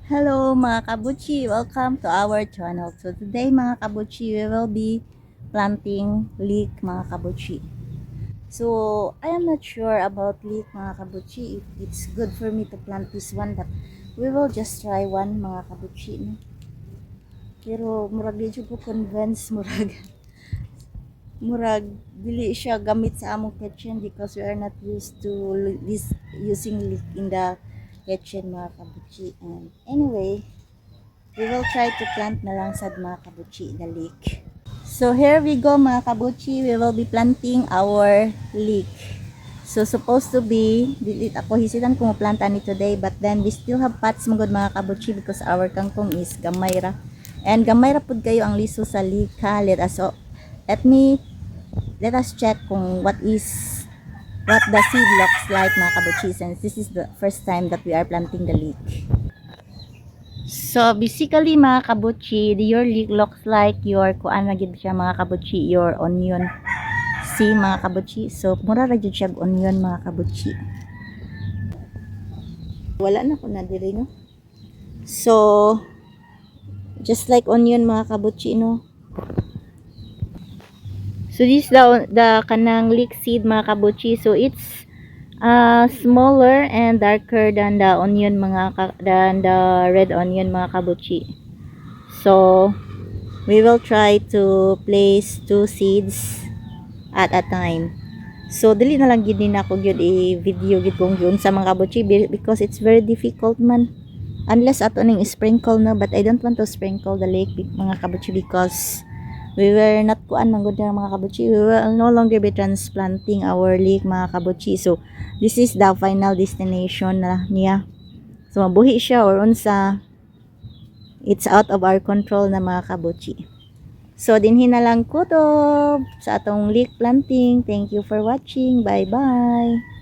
Hello mga kabuchi, welcome to our channel. So today mga kabuchi, we will be planting leek mga kabuchi. So I am not sure about leek mga kabuchi, if it's good for me to plant this one, but we will just try one mga kabuchi. No? Pero murag di ko convince murag dili siya gamit sa among kitchen because we are not used to this using leek in the kitchen mga kabuchi. And anyway, we will try to plant na lang sad mga kabuchi the leek. So here we go mga kabuchi, we will be planting our leek. So supposed to be, dili ako hisitan kung planta ni today, but then we still have pots magod mga kabuchi because our kangkong is gamay ra. And gamay ra pud kayo ang liso sa leek ha. Let us check kung what the seed looks like mga kabuchi, since this is the first time that we are planting the leek. So basically mga kabuchi, your leek looks like your kuan na gid siya mga kabuchi, your onion. See mga kabuchi, so mura ra jud siya onion mga kabuchi. Wala na ko na diri no. So just like onion mga kabuchi no. So this the kanang leek seed mga kabuchi, so it's smaller and darker than the onion than the red onion mga kabuchi. So we will try to place 2 seeds at a time. So dili na lang gid na ako gyud i-video gid kung yun sa mga kabuchi because it's very difficult man unless ato ning sprinkle na, but I don't want to sprinkle the lake mga kabuchi because we were not kuan man gud mga kabuchi, we will no longer be transplanting our lake mga kabuchi. So this is the final destination na niya. So mabuhi siya or unsa, it's out of our control na mga kabuchi. So dinhi na lang kutob sa atong leek planting. Thank you for watching. Bye bye.